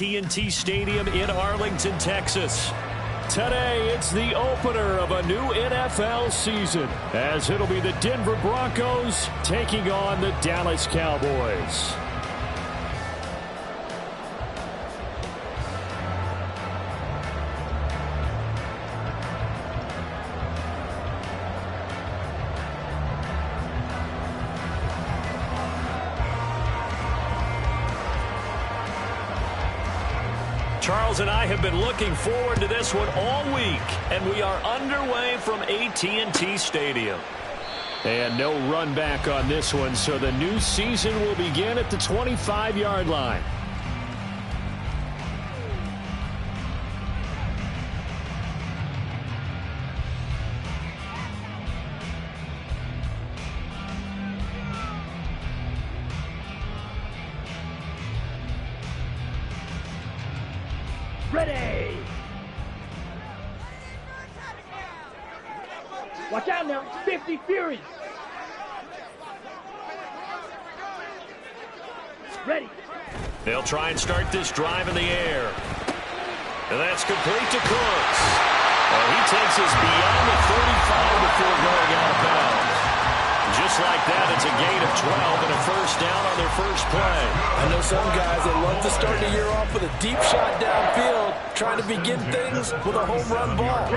AT&T Stadium in Arlington, Texas. Today, it's the opener of a new NFL season, as it'll be the Denver Broncos taking on the Dallas Cowboys. Charles and I have been looking forward to this one all week, and we are underway from AT&T Stadium. And no run back on this one, so the new season will begin at the 25-yard line. Ready! Watch out now, 50 Furies! Ready! They'll try and start this drive in the air. And that's complete to Cooks. He takes us beyond the 35 before going out of bounds. Just like that, it's a gain of 12 and a first down on their first play. I know some guys that love to start the year off with a deep shot downfield, trying to begin things with a home run ball.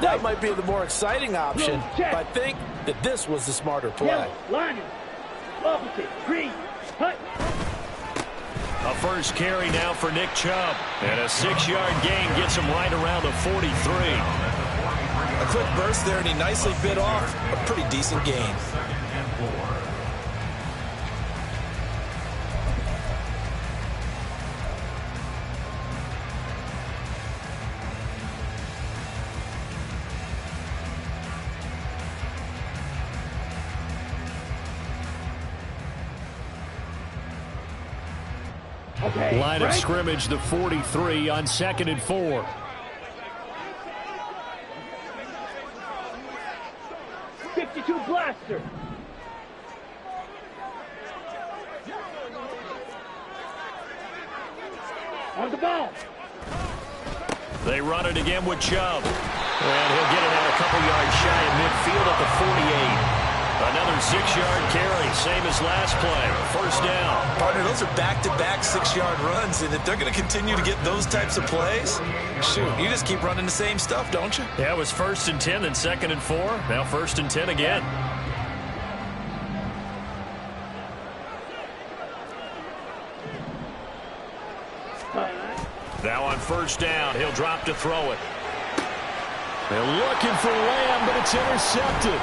That might be the more exciting option, but I think that this was the smarter play. Line, opposite, green, hut. A first carry now for Nick Chubb. And a 6-yard gain gets him right around the 43. A quick burst there, and he nicely bit off a pretty decent gain. Okay, line of scrimmage, the 43 on 2nd and 4. Blaster. On the ball. They run it again with Chubb. And he'll get it out a couple yards shy of midfield at the 48. Another 6-yard carry, same as last play. First down. Partner, those are back-to-back 6-yard runs, and if they're going to continue to get those types of plays, shoot, you just keep running the same stuff, don't you? Yeah, it was 1st and 10, then 2nd and 4. Now 1st and 10 again. Now on first down, he'll drop to throw it. They're looking for Lamb, but it's intercepted.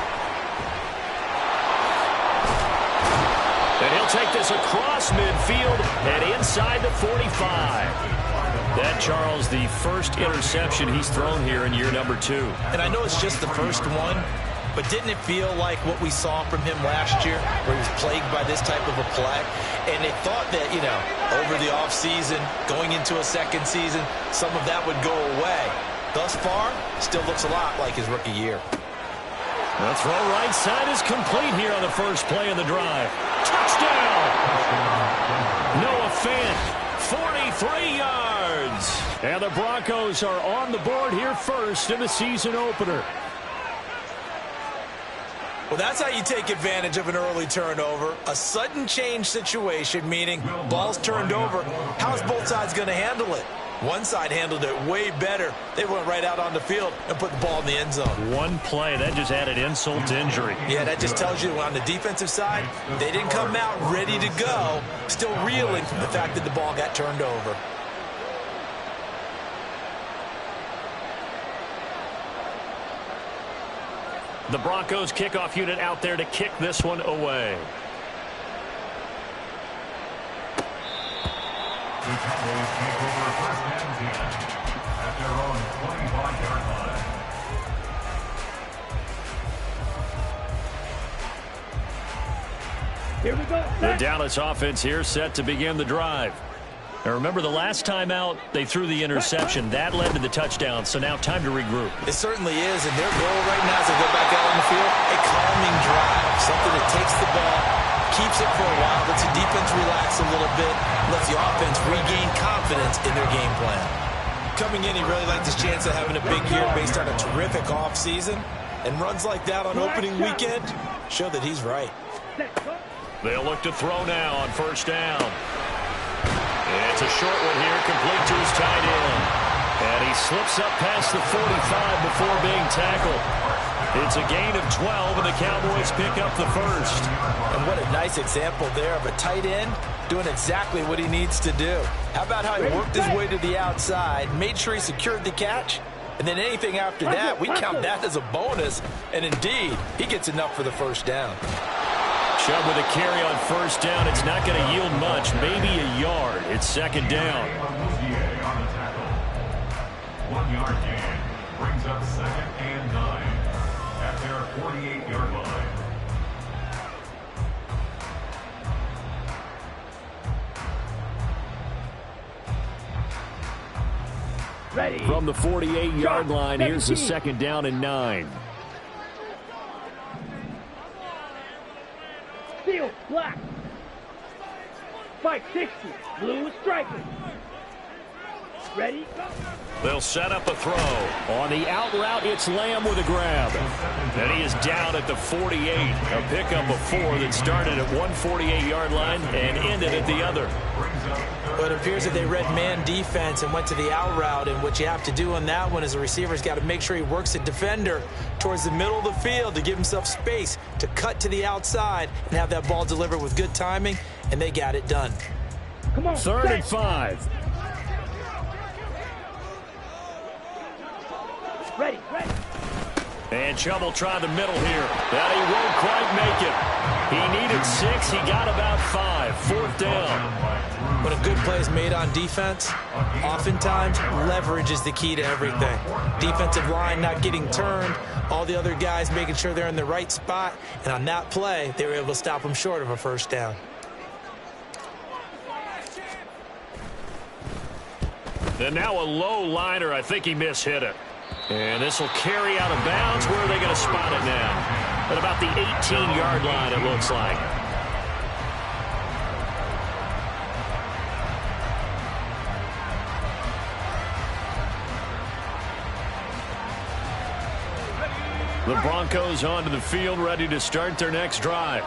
And he'll take this across midfield and inside the 45. That, Charles, the first interception he's thrown here in year number 2. And I know it's just the first one, but didn't it feel like what we saw from him last year, where he was plagued by this type of a play? And they thought that, you know, over the offseason, going into a second season, some of that would go away. Thus far, still looks a lot like his rookie year. The throw right side is complete here on the first play of the drive. Touchdown! Noah Fant, 43 yards. And the Broncos are on the board here first in the season opener. Well, that's how you take advantage of an early turnover. A sudden change situation, meaning ball's turned over. How's both sides going to handle it? One side handled it way better. They went right out on the field and put the ball in the end zone. One play, that just added insult to injury. Yeah, that just tells you on the defensive side, they didn't come out ready to go, still reeling from the fact that the ball got turned over. The Broncos kickoff unit out there to kick this one away. The Cowboys take over first and 10 at their own 25-yard line. Here we go. The Dallas offense here set to begin the drive. Now remember, the last time out, they threw the interception. That led to the touchdown, so now time to regroup. It certainly is, and their goal right now as they go back out on the field, a calming drive, something that takes the ball, keeps it for a while, lets the defense relax a little bit, lets the offense regain confidence in their game plan. Coming in, he really liked his chance of having a big year based on a terrific offseason. And runs like that on opening weekend show that he's right. They'll look to throw now on first down. It's a short one here, complete to his tight end. And he slips up past the 45 before being tackled. It's a gain of 12, and the Cowboys pick up the first. And what a nice example there of a tight end doing exactly what he needs to do. How about how he worked his way to the outside, made sure he secured the catch, and then anything after that, we count that as a bonus. And indeed, he gets enough for the first down. Chubb with a carry on first down. It's not going to yield much, maybe a yard. It's second down. 1 yard gain brings up 2nd and 9 at their 48-yard line. Ready. From the 48-yard line, here's the second down and 9. Steel, black. Spike 60, blue striker. Ready, go. They'll set up a throw. On the out route, it's Lamb with a grab. And he is down at the 48. A pickup of 4 that started at one 48-yard line and ended at the other. But it appears that they read man defense and went to the out route, and what you have to do on that one is the receiver's got to make sure he works the defender towards the middle of the field to give himself space to cut to the outside and have that ball delivered with good timing, and they got it done. Come on. 3rd and 5. Ready, ready. And Chubb will try the middle here. That he won't quite make it. He needed 6. He got about 5. 4th down. When a good play is made on defense, oftentimes leverage is the key to everything. Defensive line not getting turned, all the other guys making sure they're in the right spot, and on that play, they were able to stop them short of a first down. And now a low liner. I think he mishit it. And this will carry out of bounds. Where are they going to spot it now? At about the 18-yard line, it looks like. The Broncos onto the field, ready to start their next drive.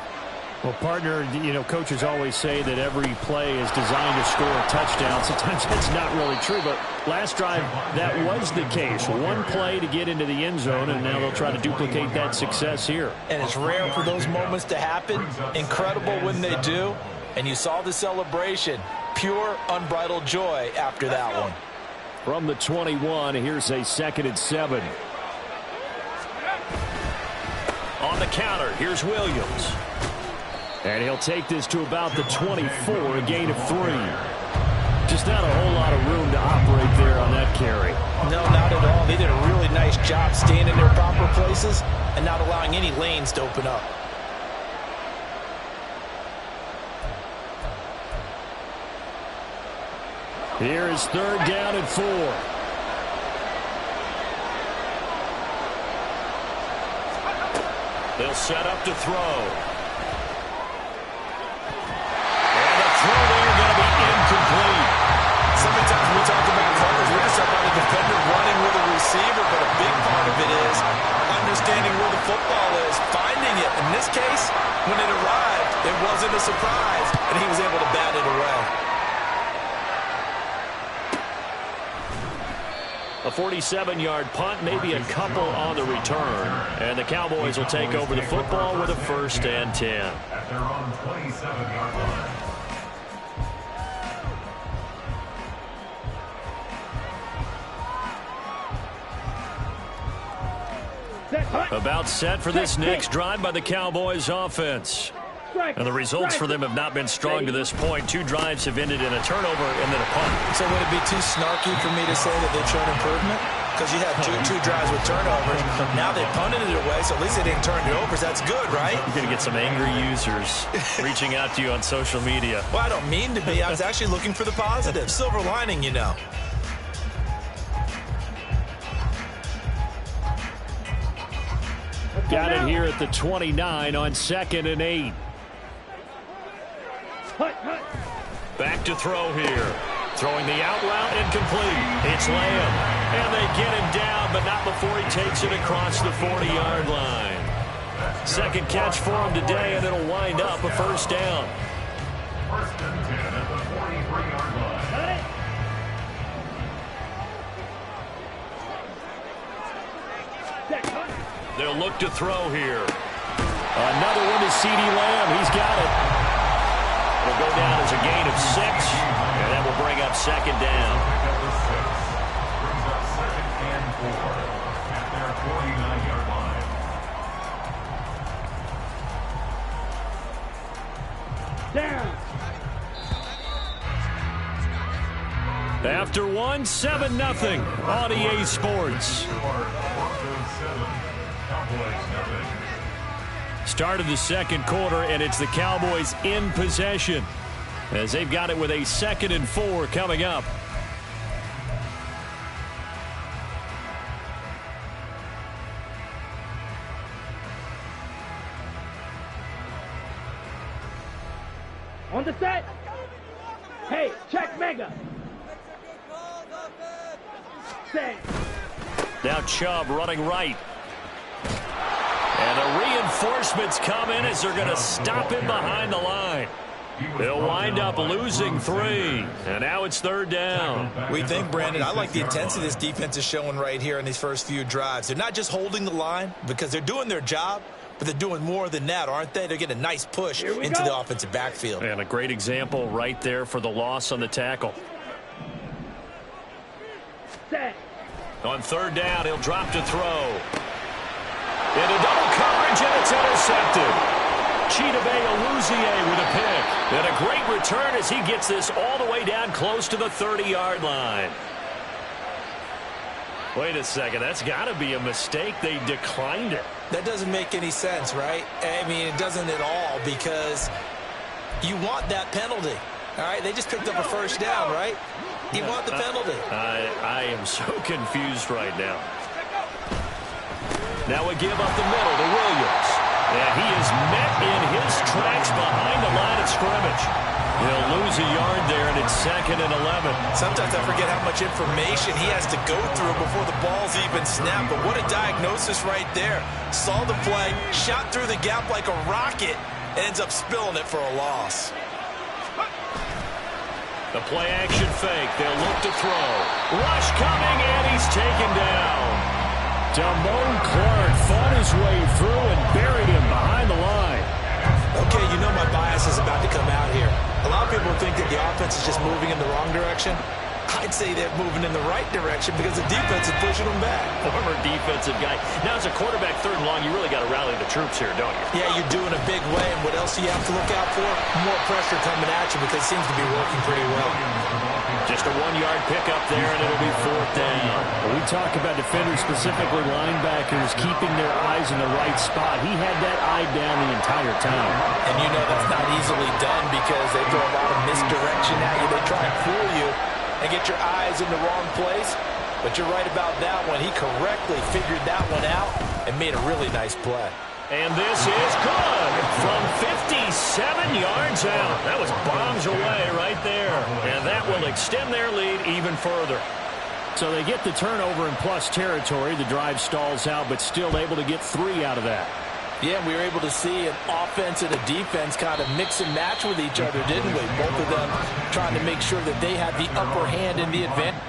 Well, partner, you know, coaches always say that every play is designed to score a touchdown. Sometimes that's not really true, but last drive, that was the case. One play to get into the end zone, and now they'll try to duplicate that success here. And it's rare for those moments to happen. Incredible when they do. And you saw the celebration. Pure, unbridled joy after that one. From the 21, here's a 2nd and 7. On the counter, here's Williams. And he'll take this to about the 24, a gain of 3. Just not a whole lot of room to operate there on that carry. No, not at all. They did a really nice job staying in their proper places and not allowing any lanes to open up. Here is 3rd down and 4. They'll set up to throw. Throw there going to be incomplete. So many times we talk about coverage, we're just talking about the defender running with a receiver, but a big part of it is understanding where the football is, finding it. In this case, when it arrived, it wasn't a surprise, and he was able to bat it away. A 47-yard punt, maybe a couple on the return. And the Cowboys will take over the football with a 1st and 10. At their own 27-yard line. About set for this next drive by the Cowboys offense. And the results for them have not been strong to this point. 2 drives have ended in a turnover and then a punt. So would it be too snarky for me to say that they've shown improvement? Because you had two drives with turnovers. Now they punted it away, so at least they didn't turn it over. So that's good, right? You're going to get some angry users reaching out to you on social media. Well, I don't mean to be. I was actually looking for the positive. Silver lining, you know. Got it here at the 29 on 2nd and 8. Back to throw here. Throwing the out route incomplete. It's Lamb. And they get him down, but not before he takes it across the 40-yard line. Second catch for him today, and it'll wind up a first down. First and 10 at the 43-yard line. They'll look to throw here. Another one to C.D. Lamb. He's got it. Will go down as a gain of 6, and that will bring up second down. Brings up second and 4 at their 49-yard line. Down. After 1, 7-0 on EA Sports. Broncos 7, Cowboys 0. Start of the second quarter, and it's the Cowboys in possession as they've got it with a 2nd and 4 coming up. On the set. Hey, check Mega. Set. Now Chubb running right. And the reinforcements come in as they're going to stop him behind the line. They'll wind up losing 3. And now it's 3rd down. We think, Brandon, I like the intensity this defense is showing right here in these first few drives. They're not just holding the line because they're doing their job, but they're doing more than that, aren't they? They're getting a nice push into the offensive backfield. And a great example right there for the loss on the tackle. Set. On 3rd down, he'll drop to throw. Into double coverage, and it's intercepted. Chidobe Awuzie with a pick. And a great return as he gets this all the way down close to the 30-yard line. Wait a second. That's got to be a mistake. They declined it. That doesn't make any sense, right? I mean, it doesn't at all because you want that penalty. All right, they just picked up a first down, right? You want the penalty. I am so confused right now. Now we give up the middle to Williams. And he is met in his tracks behind the line of scrimmage. He'll lose a yard there, and it's 2nd and 11. Sometimes I forget how much information he has to go through before the ball's even snapped. But what a diagnosis right there. Saw the play, shot through the gap like a rocket, ends up spilling it for a loss. The play action fake. They'll look to throw. Rush coming, and he's taken down. Damone Clark fought his way through and buried him behind the line. Okay, you know my bias is about to come out here. A lot of people think that the offense is just moving in the wrong direction. I'd say they're moving in the right direction because the defense is pushing them back. Former defensive guy. Now, as a quarterback, 3rd and long, you really got to rally the troops here, don't you? Yeah, you're doing a big way, and what else do you have to look out for? More pressure coming at you because it seems to be working pretty well. Just a 1-yard pickup there, and it'll be 4th down. We talk about defenders, specifically linebackers, keeping their eyes in the right spot. He had that eye down the entire time. And you know that's not easily done because they throw a lot of misdirection at you. They try and fool you and get your eyes in the wrong place. But you're right about that one. He correctly figured that one out and made a really nice play. And this is good from 57 yards out. That was bombs away right there. And that will extend their lead even further. So they get the turnover in plus territory. The drive stalls out, but still able to get 3 out of that. Yeah, we were able to see an offense and a defense kind of mix and match with each other, didn't we? Both of them trying to make sure that they had the upper hand in the advantage.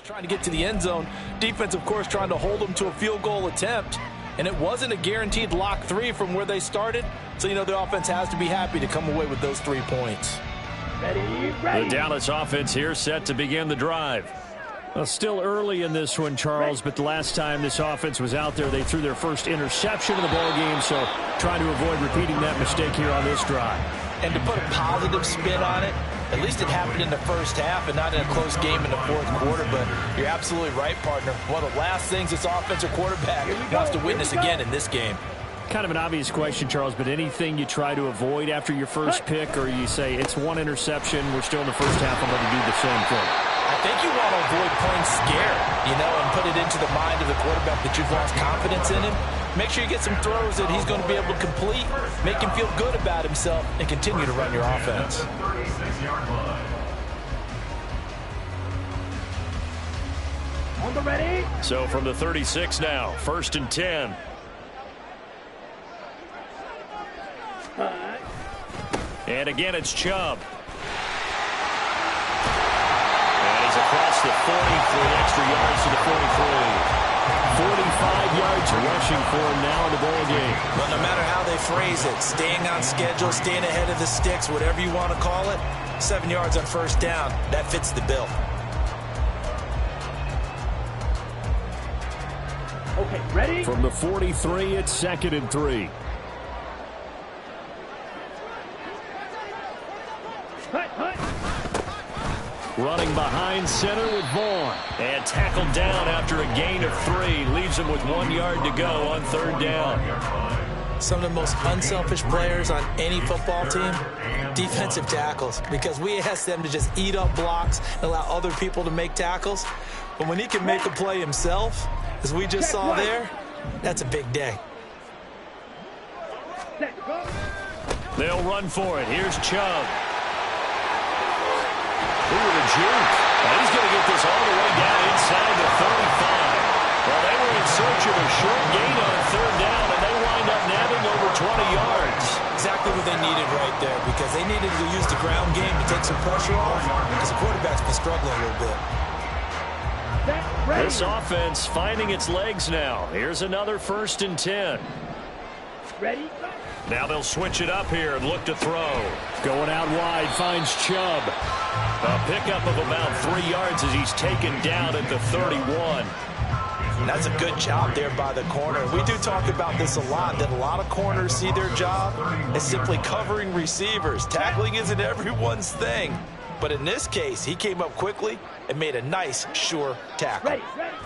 Trying to get to the end zone. Defense, of course, trying to hold them to a field goal attempt. And it wasn't a guaranteed lock 3 from where they started. So, you know, the offense has to be happy to come away with those 3 points. Ready. The Dallas offense here set to begin the drive. Well, still early in this one, Charles, but the last time this offense was out there, they threw their first interception of the ball game, so trying to avoid repeating that mistake here on this drive. And to put a positive spin on it, at least it happened in the first half and not in a close game in the fourth quarter. But you're absolutely right, partner. One of the last things this offensive quarterback wants to witness again in this game. Kind of an obvious question, Charles, but anything you try to avoid after your first pick, or you say it's one interception, we're still in the first half, I'm going to do the same thing? I think you want to avoid playing scared, and put it into the mind of the quarterback that you've lost confidence in him. Make sure you get some throws that he's going to be able to complete, make him feel good about himself, and continue to run your offense. On the ready. So from the 36 now, 1st and 10. And again, it's Chubb. And he's across the 40 for extra yards to the 43. 45 yards rushing for him now in the ball game. Well, no matter how they phrase it, staying on schedule, staying ahead of the sticks, whatever you want to call it, 7 yards on first down, that fits the bill. Okay, ready? From the 43, it's 2nd and 3. Running behind center with Vaughn. And tackled down after a gain of 3. Leaves him with 1 yard to go on 3rd down. Some of the most unselfish players on any football team, defensive tackles, because we ask them to just eat up blocks and allow other people to make tackles. But when he can make a play himself, as we just saw there, that's a big day. They'll run for it. Here's Chubb. Ooh, the juke. And he's going to get this all the way down inside the 35. Well, they were in search of a short gain on 3rd down, and they wind up nabbing over 20 yards. Exactly what they needed right there, because they needed to use the ground game to take some pressure off, because the quarterback's been struggling a little bit. This offense finding its legs now. Here's another 1st and 10. Ready? Now they'll switch it up here and look to throw. Going out wide, finds Chubb. A pickup of about 3 yards as he's taken down at the 31. And that's a good job there by the corner. We do talk about this a lot, that a lot of corners see their job as simply covering receivers. Tackling isn't everyone's thing. But in this case, he came up quickly and made a nice, sure tackle. Ready, ready.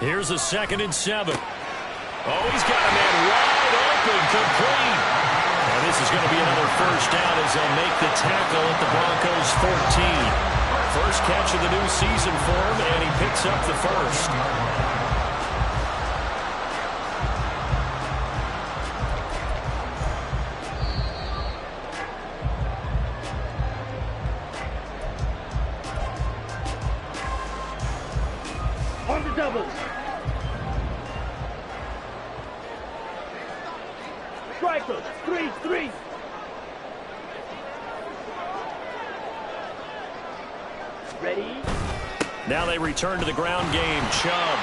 Here's a 2nd and 7. Oh, he's got a man wide open, complete. And this is going to be another 1st down as they'll make the tackle at the Broncos 14. First catch of the new season for him, and he picks up the 1st. On the double. Striker, 3-3. Ready? Now they return to the ground game. Chubb.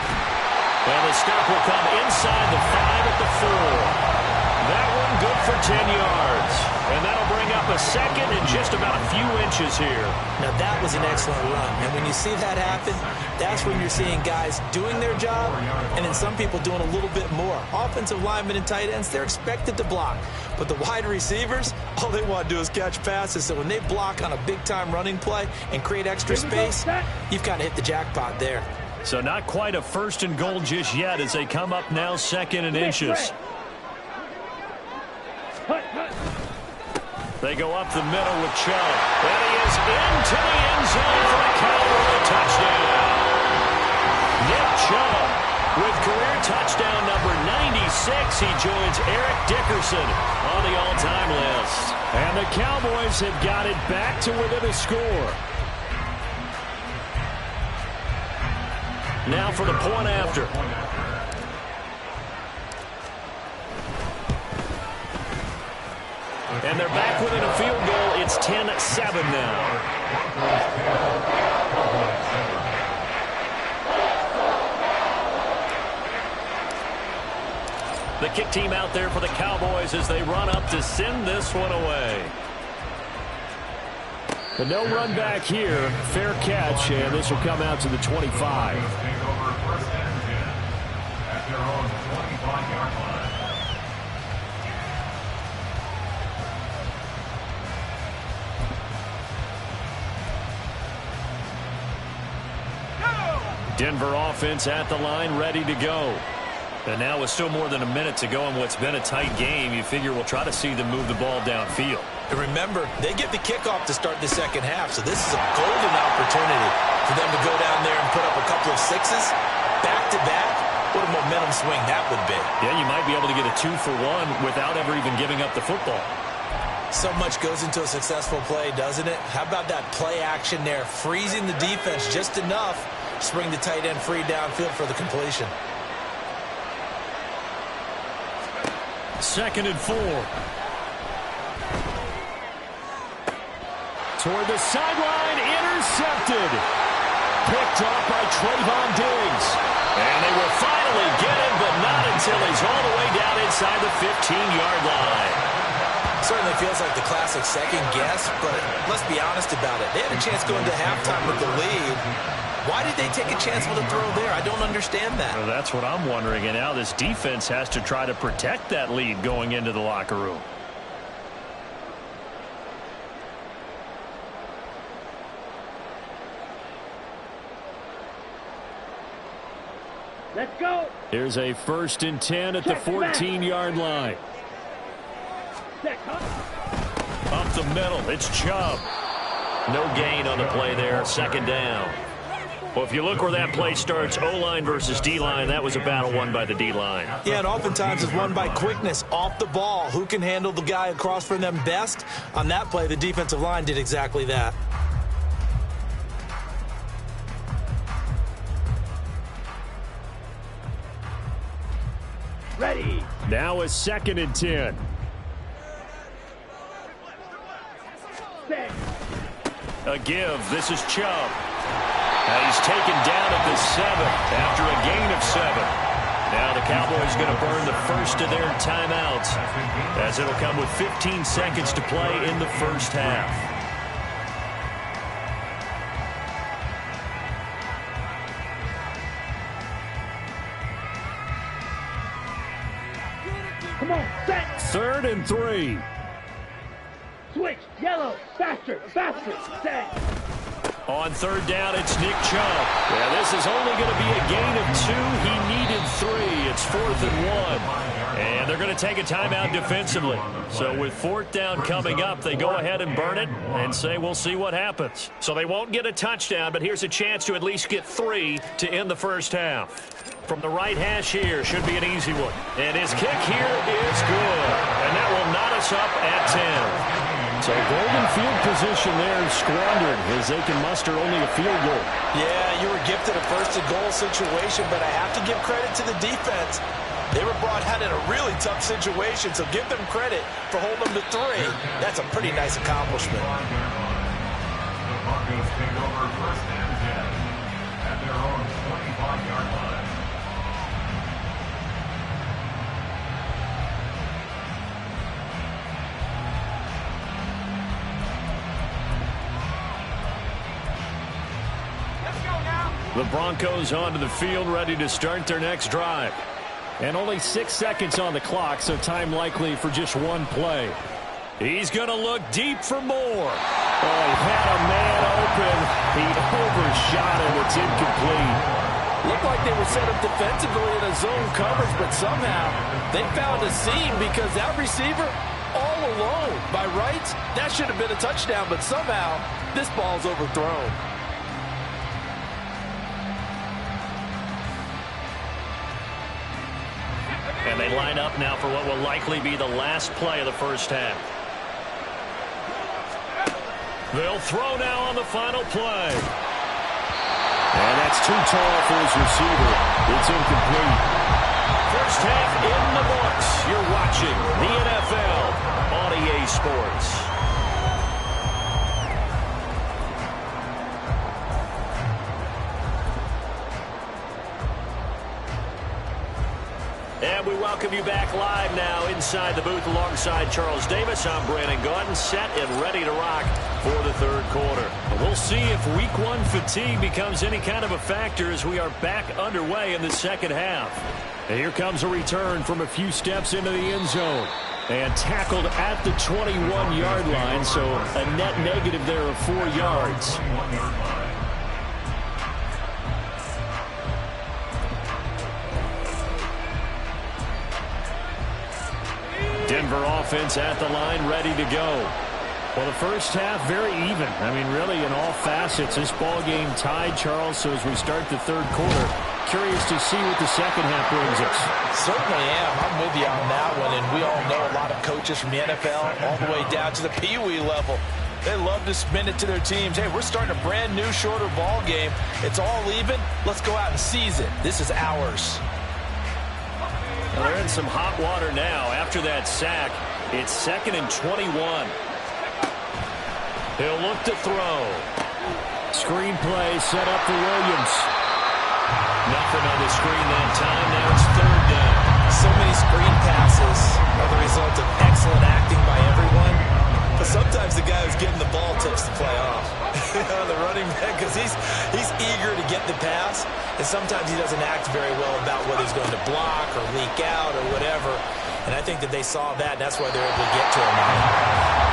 And the stop will come inside the 5 at the 4. That one good for 10 yards. And that'll bring up a 2nd and just about a few inches here. Now that was an excellent run. And when you see that happen, that's when you're seeing guys doing their job and then some people doing a little bit more. Offensive linemen and tight ends, they're expected to block. But the wide receivers, all they want to do is catch passes. So when they block on a big-time running play and create extra space, you've kind of hit the jackpot there. So not quite a 1st and goal just yet as they come up now 2nd and inches. They go up the middle with Chubb. And he is into the end zone for a Cowboy touchdown. Nick Chubb with career touchdown number 96. He joins Eric Dickerson on the all-time list. And the Cowboys have got it back to within a score. Now for the point after. And they're back within a field goal. It's 10-7 now. The kick team out there for the Cowboys as they run up to send this one away. But no run back here. Fair catch, and this will come out to the 25. Denver offense at the line, ready to go. And now with still more than a minute to go in what's been a tight game, you figure we'll try to see them move the ball downfield. And remember, they get the kickoff to start the second half, so this is a golden opportunity for them to go down there and put up a couple of sixes back-to-back. What a momentum swing that would be. Yeah, you might be able to get a 2-for-1 without ever even giving up the football. So much goes into a successful play, doesn't it? How about that play action there, freezing the defense just enough to bring the tight end free downfield for the completion. 2nd and 4. Toward the sideline, intercepted. Picked off by Trayvon Diggs. And they will finally get him, but not until he's all the way down inside the 15-yard line. Certainly feels like the classic second guess, but let's be honest about it. They had a chance going to halftime with the lead. Why did they take a chance with a throw there? I don't understand that. Well, that's what I'm wondering. And now this defense has to try to protect that lead going into the locker room. Let's go. Here's a 1st and 10 at the 14-yard line. Up the middle, it's Chubb. No gain on the play there, 2nd down. Well, if you look where that play starts, O-line versus D-line, that was a battle won by the D-line. Yeah, and oftentimes it's won by quickness, off the ball. Who can handle the guy across from them best? On that play, the defensive line did exactly that. Ready. Now a 2nd and 10. Set. A give. This is Chubb. He's taken down at the 7 after a gain of 7. Now the Cowboys going to burn the first of their timeouts, as it'll come with 15 seconds to play in the first half. Come on, set. 3rd and 3. Switch. Yellow. Faster. Faster. Set. On 3rd down, it's Nick Chubb. Yeah, this is only going to be a gain of 2. He needed 3. It's 4th and 1. And they're going to take a timeout defensively. So with 4th down coming up, they go ahead and burn it and say we'll see what happens. So they won't get a touchdown, but here's a chance to at least get 3 to end the first half. From the right hash here, should be an easy one. And his kick here is good. And that will knot us up at 10. So golden field position there squandered as they can muster only a field goal. Yeah, you were gifted a 1st and goal situation, but I have to give credit to the defense. They were brought out in a really tough situation, so give them credit for holding them to 3. That's a pretty nice accomplishment. The Broncos take over 1st and 10 at their own 25-yard line. The Broncos onto the field, ready to start their next drive. And only 6 seconds on the clock, so time likely for just one play. He's going to look deep for more. Oh, he had a man open. He overshot him. It's incomplete. Looked like they were set up defensively in a zone coverage, but somehow they found a seam because that receiver all alone. By rights, that should have been a touchdown, but somehow this ball's overthrown. And they line up now for what will likely be the last play of the first half. They'll throw now on the final play. And that's too tall for his receiver. It's incomplete. First half in the books. You're watching the NFL on EA Sports. And we welcome you back live now inside the booth alongside Charles Davis. I'm Brandon Gaudin, set and ready to rock for the 3rd quarter. And we'll see if week 1 fatigue becomes any kind of a factor as we are back underway in the second half. And here comes a return from a few steps into the end zone. And tackled at the 21-yard line, so a net negative there of 4 yards. Denver offense at the line, ready to go. Well, the first half, very even. I mean, really, in all facets, this ball game tied, Charles. So as we start the third quarter, curious to see what the second half brings us. Certainly am. I'm with you on that one. And we all know a lot of coaches from the NFL all the way down to the Pee-wee level. They love to spin it to their teams. Hey, we're starting a brand new, shorter ball game. It's all even. Let's go out and seize it. This is ours. Well, they're in some hot water now. After that sack, it's 2nd and 21. He'll look to throw. Screen play set up for Williams. Nothing on the screen that time. Now it's 3rd down. So many screen passes are the result of excellent acting by everyone. But sometimes the guy who's getting the ball tips the play off. The running back, because he's eager to get the pass, and sometimes he doesn't act very well about whether he's going to block or leak out or whatever. And I think that they saw that, and that's why they're able to get to him.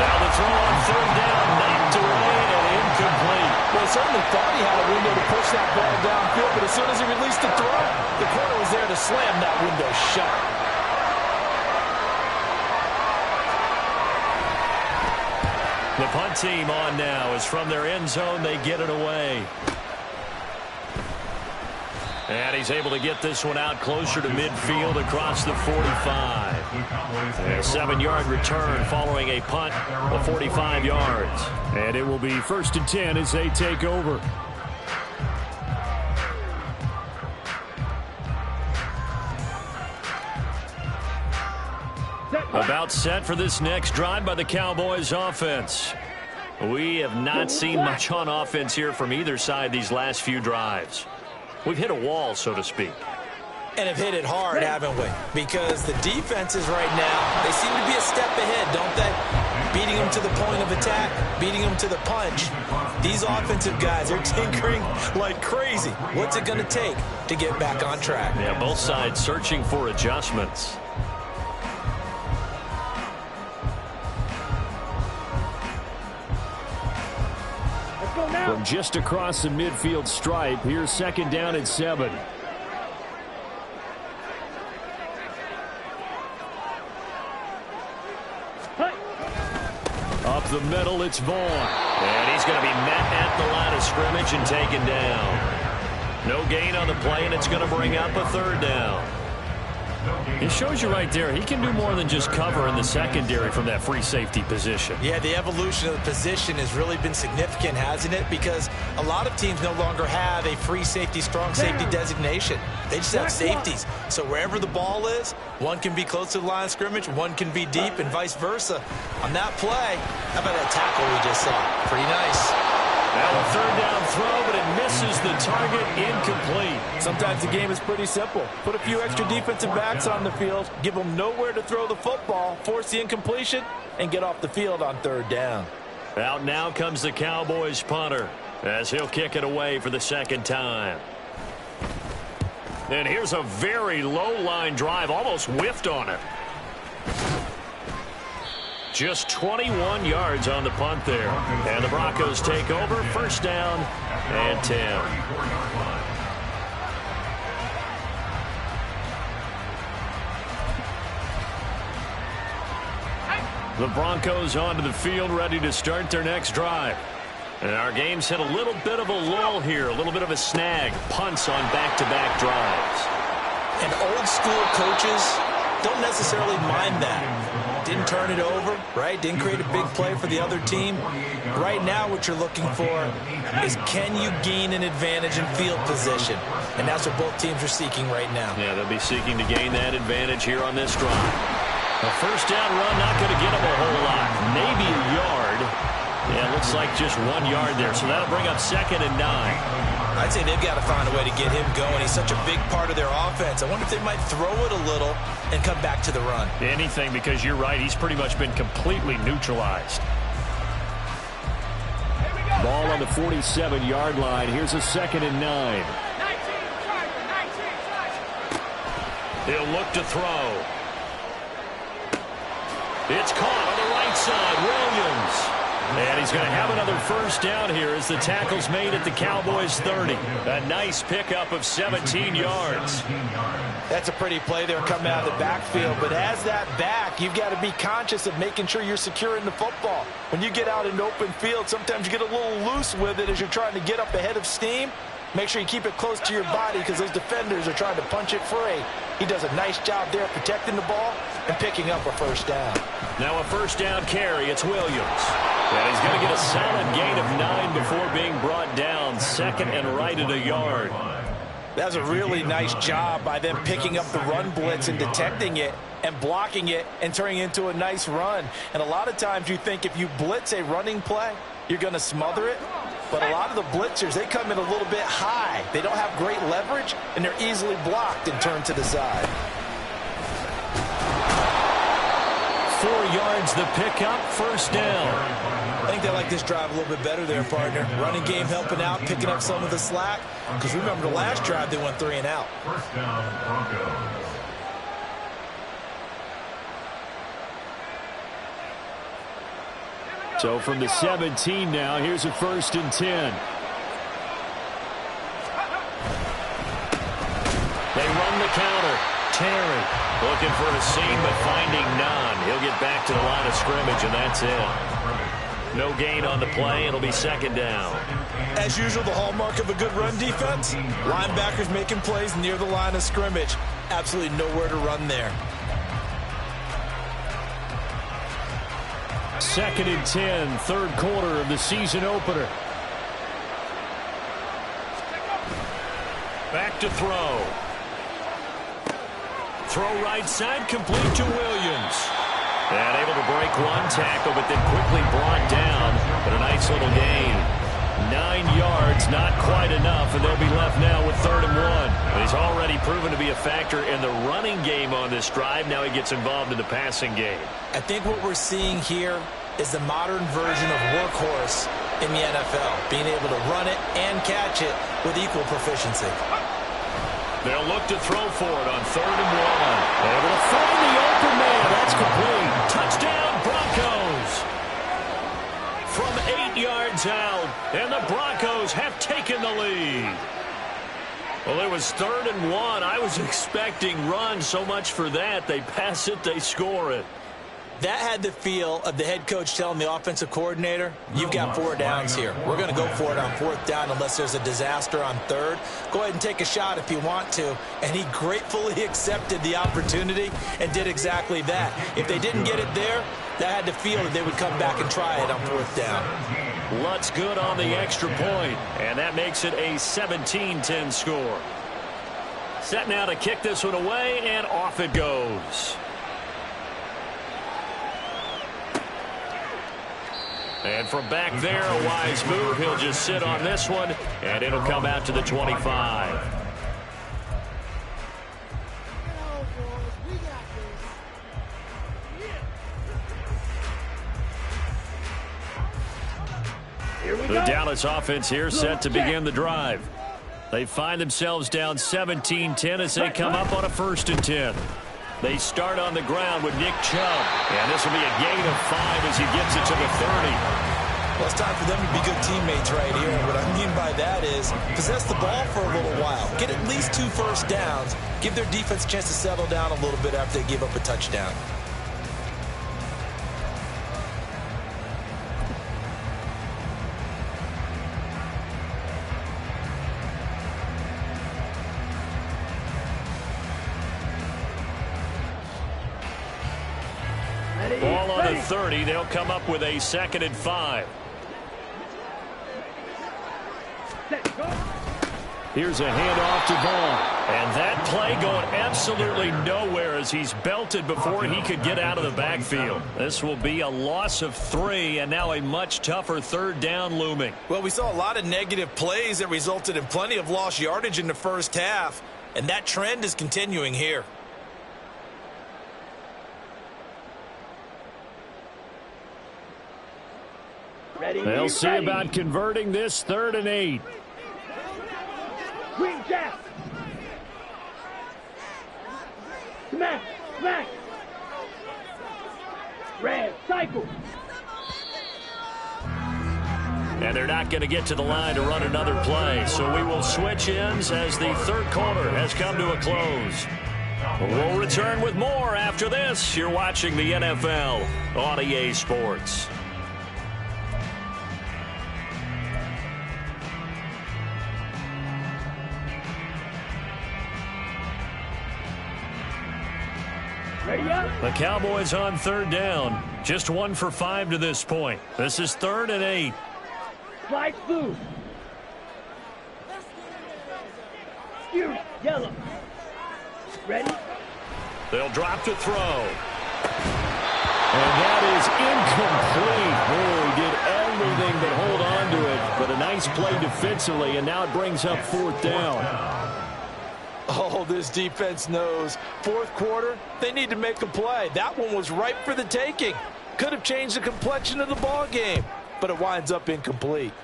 Now the throw on 3rd down, knocked away and incomplete. Well, he certainly thought he had a window to push that ball downfield, but as soon as he released the throw, the corner was there to slam that window shut. The punt team on now as from their end zone they get it away. And he's able to get this one out closer to midfield across the 45. A 7-yard return following a punt of 45 yards. And it will be 1st and 10 as they take over. About set for this next drive by the Cowboys offense. We have not seen much on offense here from either side these last few drives. We've hit a wall, so to speak. And have hit it hard, haven't we? Because the defenses right now, they seem to be a step ahead, don't they? Beating them to the point of attack, beating them to the punch. These offensive guys are tinkering like crazy. What's it going to take to get back on track? Yeah, both sides searching for adjustments. From just across the midfield stripe, here's 2nd down and 7. Up the middle, it's Vaughn. And he's going to be met at the line of scrimmage and taken down. No gain on the play, and it's going to bring up a 3rd down. It shows you right there, he can do more than just cover in the secondary from that free safety position. Yeah, the evolution of the position has really been significant, hasn't it? Because a lot of teams no longer have a free safety, strong safety designation. They just have safeties. So wherever the ball is, one can be close to the line of scrimmage, one can be deep, and vice versa. On that play, how about that tackle we just saw? Pretty nice. Now a 3rd down throw, but it misses the target, incomplete. Sometimes the game is pretty simple. Put a few extra defensive backs on the field, give them nowhere to throw the football, force the incompletion, and get off the field on 3rd down. Out now comes the Cowboys punter as he'll kick it away for the 2nd time. And here's a very low line drive, almost whiffed on it. Just 21 yards on the punt there. And the Broncos take over, 1st down and 10. The Broncos onto the field, ready to start their next drive. And our game's hit a little bit of a lull here, a little bit of a snag. Punts on back-to-back drives. And old school coaches don't necessarily mind that. Didn't turn it over, right? Didn't create a big play for the other team. Right now what you're looking for is, can you gain an advantage in field position? And that's what both teams are seeking right now. Yeah, they'll be seeking to gain that advantage here on this drive. A 1st down run, not going to get them a whole lot. Maybe a yard. Yeah, looks like just 1 yard there. So that'll bring up 2nd and 9. I'd say they've got to find a way to get him going. He's such a big part of their offense. I wonder if they might throw it a little and come back to the run. Anything, because you're right. He's pretty much been completely neutralized. Ball on the 47-yard line. Here's a 2nd and 9. He'll look to throw. It's caught on the right side. Williams. And he's going to have another first down here as the tackle's made at the Cowboys 30. A nice pickup of 17 yards. That's a pretty play there coming out of the backfield. But as that back, you've got to be conscious of making sure you're securing the football. When you get out in open field, sometimes you get a little loose with it as you're trying to get up ahead of steam. Make sure you keep it close to your body because those defenders are trying to punch it free. He does a nice job there protecting the ball and picking up a first down. Now a first down carry. It's Williams. And he's going to get a solid gain of 9 before being brought down. Second and right at a yard. That was a really nice job by them picking up the run blitz and detecting it and blocking it and turning it into a nice run. And a lot of times you think if you blitz a running play, you're going to smother it. But a lot of the blitzers, they come in a little bit high. They don't have great leverage, and they're easily blocked and turned to the side. 4 yards the pickup, first down. I think they like this drive a little bit better there, partner. Running game helping out, picking up some of the slack. Because remember, the last drive, they went 3 and out. First down, Broncos. So from the 17 now, here's a first and 10. They run the counter. Terry looking for a seam, but finding none. He'll get back to the line of scrimmage, and that's it. No gain on the play. It'll be second down. As usual, the hallmark of a good run defense, linebackers making plays near the line of scrimmage. Absolutely nowhere to run there. Second and 10, third quarter of the season opener. Back to throw. Throw right side, complete to Williams. And able to break one tackle, but then quickly brought down. But a nice little gain. 9 yards, not quite enough, and they'll be left now with 3rd and 1. And he's already proven to be a factor in the running game on this drive. Now he gets involved in the passing game. I think what we're seeing here is the modern version of workhorse in the NFL, being able to run it and catch it with equal proficiency. They'll look to throw for it on 3rd and 1. Able to find the open man. That's complete. Touchdown, Broncos. From 8 yards out, and the Broncos have taken the lead. Well, it was 3rd and 1. I was expecting run, so much for that. They pass it, they score it. That had the feel of the head coach telling the offensive coordinator, you've got 4 downs here. We're going to go for it on 4th down unless there's a disaster on 3rd. Go ahead and take a shot if you want to. And he gratefully accepted the opportunity and did exactly that. If they didn't get it there, that had the feel that they would come back and try it on 4th down. Lutz good on the extra point, and that makes it a 17-10 score. Set now to kick this one away, and off it goes. And from back there, a wise move. He'll just sit on this one, and it'll come out to the 25. The Dallas offense here set to begin the drive. They find themselves down 17-10 as they come up on a 1st and 10. They start on the ground with Nick Chubb. And this will be a gain of 5 as he gets it to the 30. Well, it's time for them to be good teammates right here. What I mean by that is possess the ball for a little while. Get at least 2 first downs. Give their defense a chance to settle down a little bit after they give up a touchdown. Ball on the 30. They'll come up with a 2nd and 5. Here's a handoff to Vaughn. And that play going absolutely nowhere as he's belted before he could get out of the backfield. This will be a loss of 3, and now a much tougher 3rd down looming. Well, we saw a lot of negative plays that resulted in plenty of lost yardage in the first half, and that trend is continuing here. They'll see about converting this 3rd and 8. Green Jack. Smack, smack. Red, cycle. And they're not going to get to the line to run another play. So we will switch ends as the third quarter has come to a close. We'll return with more after this. You're watching the NFL on EA Sports. Ready up? The Cowboys on third down. Just 1 for 5 to this point. This is 3rd and 8. Slide through. Skew. Yellow. Ready? They'll drop to throw. And that is incomplete. Boy, he did everything but hold on to it. But a nice play defensively, and now it brings up 4th down. Oh, this defense knows. 4th quarter, they need to make a play. That one was ripe for the taking. Could have changed the complexion of the ball game, but it winds up incomplete.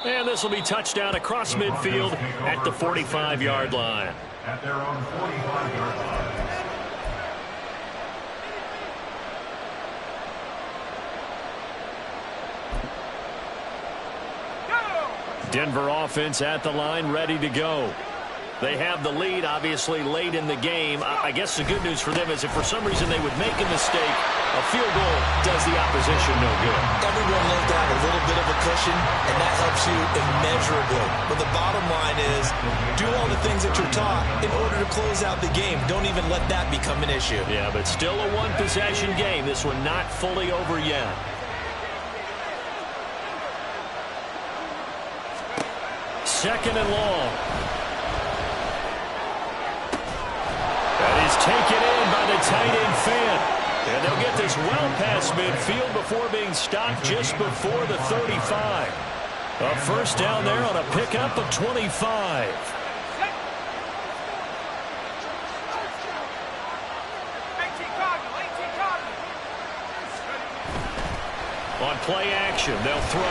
And this will be touchdown across midfield at the 45-yard line. At their own 45-yard line. Denver offense at the line, ready to go. They have the lead, obviously, late in the game. I guess the good news for them is if for some reason they would make a mistake, a field goal does the opposition no good. Everyone loves to have a little bit of a cushion, and that helps you immeasurably. But the bottom line is, do all the things that you're taught in order to close out the game. Don't even let that become an issue. Yeah, but still a one-possession game. This one not fully over yet. Second and long. That is taken in by the tight end Fant. And they'll get this well past midfield before being stopped just before the 35. A first down there on a pickup of 25. On play action, they'll throw.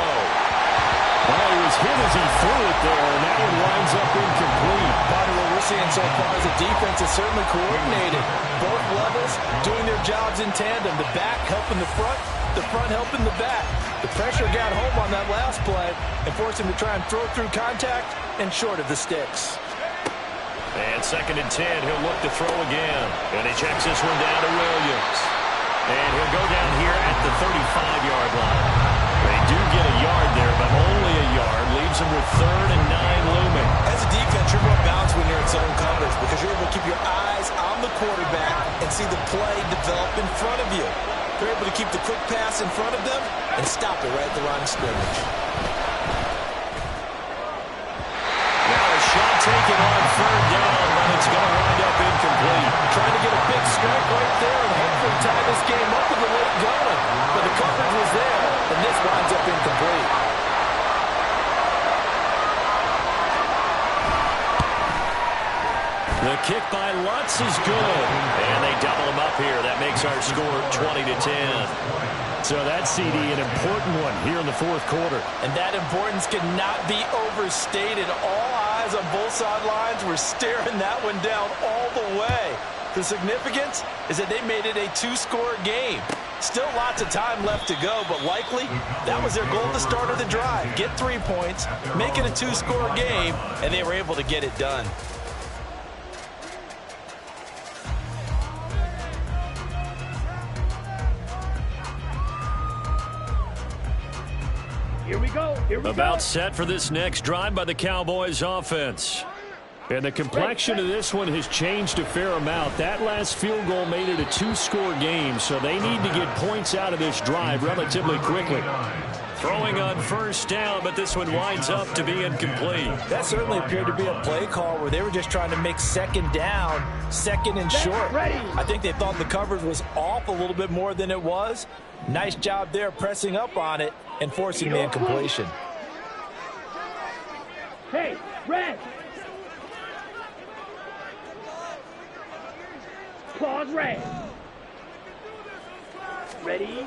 Well, he was hit as he threw it there, and that one winds up incomplete. Part of what we're seeing so far is the defense is certainly coordinated. Both levels doing their jobs in tandem. The back helping the front helping the back. The pressure got home on that last play and forced him to try and throw through contact and short of the sticks. And 2nd and 10, he'll look to throw again. And he checks this one down to Williams. And he'll go down here at the 35-yard line. They do get a yard there, but only a yard. Leaves them with 3rd and 9 looming. As a defense, you're more balanced when you're in zone coverage because you're able to keep your eyes on the quarterback and see the play develop in front of you. They're able to keep the quick pass in front of them and stop it right at the line of scrimmage. Now a shot taken on 3rd down, but it's going to wind up incomplete. Trying to get a big strike right there and hopefully tie this game up with a late going. But the coverage was there, and this winds up incomplete. The kick by Lutz is good. And they double him up here. That makes our score 20-10. So that CD, an important one here in the 4th quarter. And that importance cannot be overstated. All eyes on both sidelines were staring that one down all the way. The significance is that they made it a 2-score game. Still lots of time left to go, but likely that was their goal at the start of the drive. Get 3 points, make it a 2-score game, and they were able to get it done. Here we go. Here we go. About set for this next drive by the Cowboys offense. And the complexion of this one has changed a fair amount. That last field goal made it a 2-score game, so they need to get points out of this drive relatively quickly. Throwing on 1st down, but this one winds up to be incomplete. That certainly appeared to be a play call where they were just trying to make 2nd down, 2nd and short. I think they thought the coverage was off a little bit more than it was. Nice job there pressing up on it and forcing the incompletion. Hey, red. Claws red. Ready?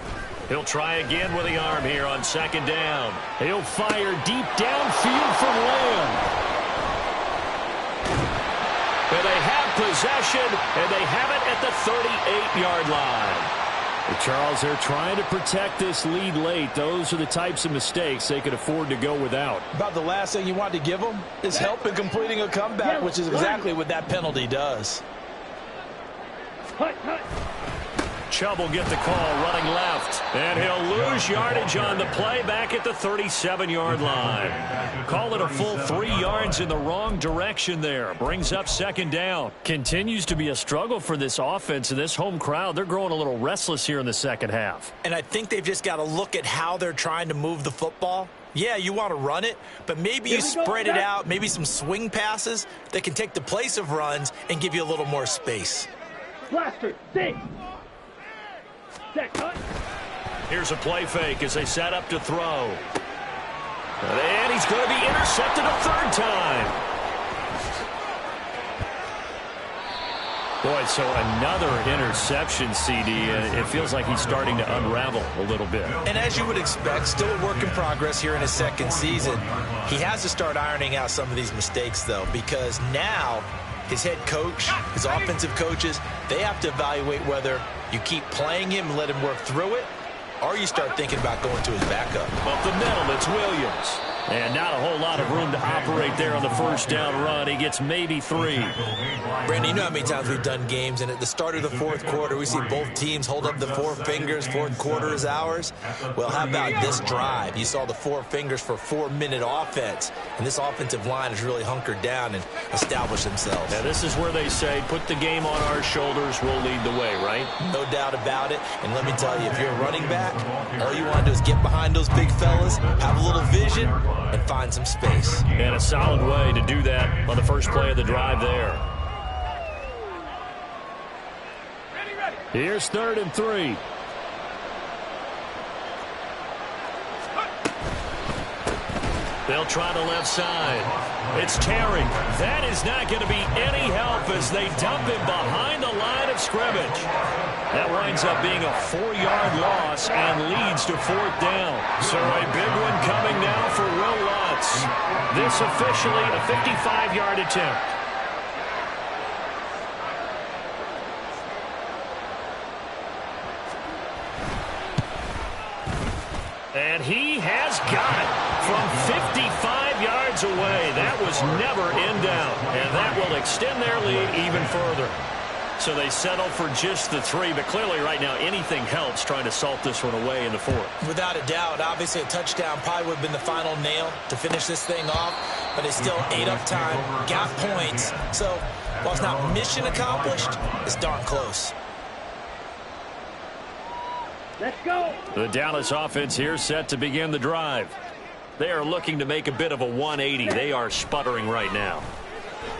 He'll try again with the arm here on 2nd down. He'll fire deep downfield for Lamb. And they have possession, and they have it at the 38-yard line. Charles, they're trying to protect this lead late. Those are the types of mistakes they could afford to go without. About the last thing you want to give them is help in completing a comeback, which is exactly what that penalty does. Chubb will get the call running left. And he'll lose yardage on the play back at the 37-yard line. Call it a full 3 yards in the wrong direction there. Brings up second down. Continues to be a struggle for this offense and this home crowd. They're growing a little restless here in the second half. And I think they've just got to look at how they're trying to move the football. Yeah, you want to run it, but maybe you spread it out, maybe some swing passes that can take the place of runs and give you a little more space. Blaster, six. Set, cut. Here's a play fake as they set up to throw. And he's going to be intercepted a third time. Boy, so another interception, CD, and it feels like he's starting to unravel a little bit. And as you would expect, still a work in progress here in his second season. He has to start ironing out some of these mistakes, though, because now his head coach, his offensive coaches, they have to evaluate whether you keep playing him and let him work through it, or you start thinking about going to his backup. Up the middle, it's Williams. And not a whole lot of room to operate there on the first down run. He gets maybe 3. Brandon, you know how many times we've done games, and at the start of the fourth quarter, we see both teams hold up the 4 fingers, fourth quarter is ours. Well, how about this drive? You saw the 4 fingers for 4-minute offense, and this offensive line has really hunkered down and established themselves. Now, this is where they say, put the game on our shoulders, we'll lead the way, right? No doubt about it, and let me tell you, if you're a running back, all you want to do is get behind those big fellas, have a little vision, and find some space. And a solid way to do that on the first play of the drive there. Here's 3rd and 3. They'll try the left side. It's Terry. That is not going to be any help as they dump him behind the line of scrimmage. That winds up being a 4-yard loss and leads to 4th down. So a big one coming now for Will Lutz. This officially a 55-yard attempt. And he has got it from 55 yards away. That was never in doubt. And that will extend their lead even further. So they settle for just the 3, but clearly right now anything helps trying to salt this one away in the 4th. Without a doubt, obviously a touchdown probably would have been the final nail to finish this thing off, but it's still ate up time, got points. So while it's not mission accomplished, it's darn close. Let's go. The Dallas offense here set to begin the drive. They are looking to make a bit of a 180. They are sputtering right now.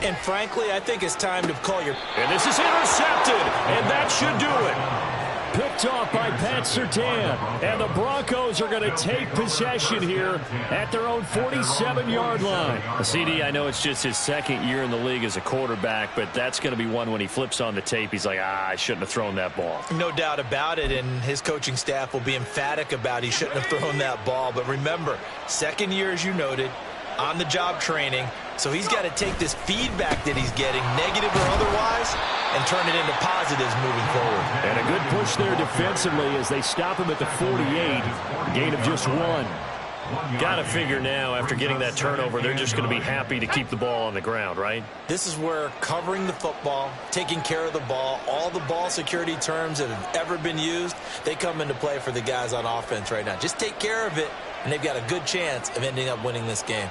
And frankly, I think it's time to call your... And this is intercepted, and that should do it. Picked off by Pat Surtain, and the Broncos are going to take possession here at their own 47-yard line. CD, I know it's just his 2nd year in the league as a quarterback, but that's going to be one when he flips on the tape, he's like, I shouldn't have thrown that ball. No doubt about it, and his coaching staff will be emphatic about he shouldn't have thrown that ball. But remember, 2nd year, as you noted, on-the-job training, so he's got to take this feedback that he's getting, negative or otherwise, and turn it into positives moving forward. And a good push there defensively as they stop him at the 48, gain of just 1. Got to figure now, after getting that turnover, they're just going to be happy to keep the ball on the ground, right? This is where covering the football, taking care of the ball, all the ball security terms that have ever been used, they come into play for the guys on offense right now. Just take care of it, and they've got a good chance of ending up winning this game.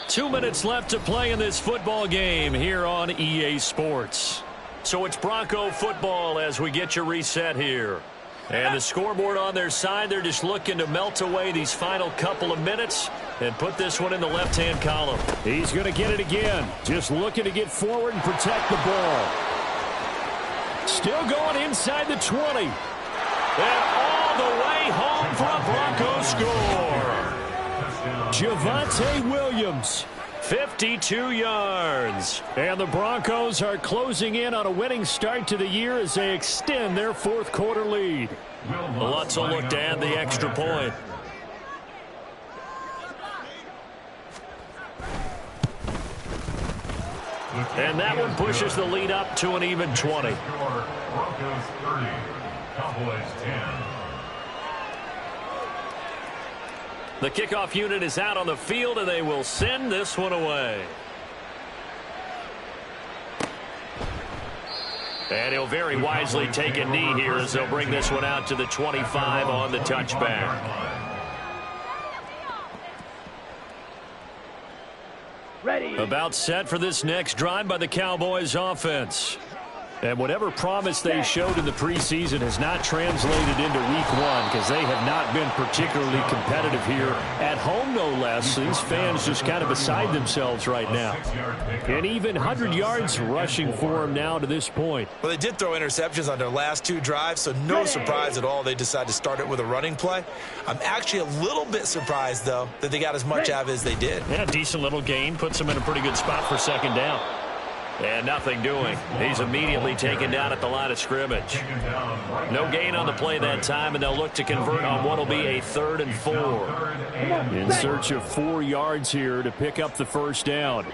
2 minutes left to play in this football game here on EA Sports. So it's Bronco football as we get you reset here. And the scoreboard on their side, they're just looking to melt away these final couple of minutes and put this one in the left-hand column. He's going to get it again. Just looking to get forward and protect the ball. Still going inside the 20. And all the way home for a Bronco score. Javonte Williams, 52 yards. And the Broncos are closing in on a winning start to the year as they extend their 4th quarter lead. Lutz will look to add the extra point. And that one pushes the lead up to an even 20. Cowboys 10. The kickoff unit is out on the field, and they will send this one away. And he'll very wisely take a knee here as they'll bring this one out to the 25 on the touchback. Ready. About set for this next drive by the Cowboys offense. And whatever promise they showed in the preseason has not translated into week one because they have not been particularly competitive here at home, no less. These fans just kind of beside themselves right now. And even 100 yards rushing for them now to this point. Well, they did throw interceptions on their last two drives, so no surprise at all they decided to start it with a running play. I'm actually a little bit surprised, though, that they got as much out of it as they did. Yeah, decent little gain. Puts them in a pretty good spot for second down. And nothing doing. He's immediately taken down at the line of scrimmage. No gain on the play that time, and they'll look to convert on what will be a 3rd and 4. In search of 4 yards here to pick up the first down.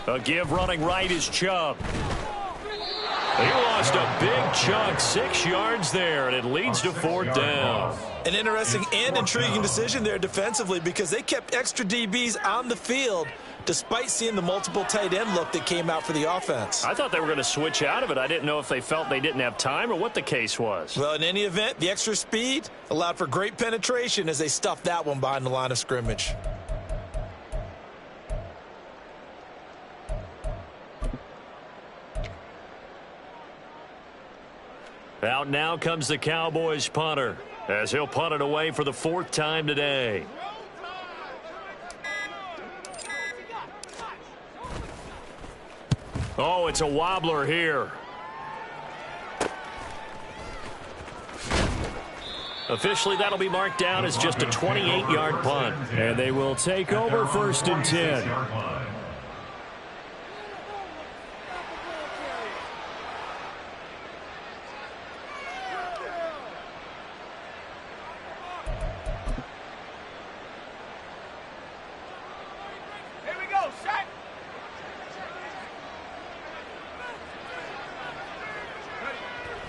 A give running right is Chubb. He lost a big chunk, 6 yards there, and it leads to 4th down. An interesting and intriguing decision there defensively because they kept extra DBs on the field despite seeing the multiple tight end look that came out for the offense. I thought they were going to switch out of it. I didn't know if they felt they didn't have time or what the case was. Well, in any event, the extra speed allowed for great penetration as they stuffed that one behind the line of scrimmage. Out now comes the Cowboys punter as he'll punt it away for the 4th time today. Oh, it's a wobbler here. Officially, that'll be marked down as just a 28-yard punt. And they will take over 1st and 10.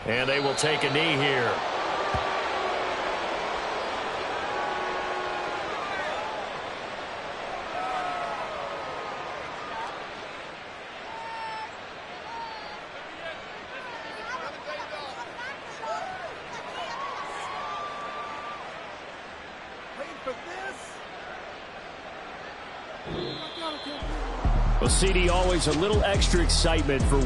And they will take a knee here. Well, CD, always a little extra excitement for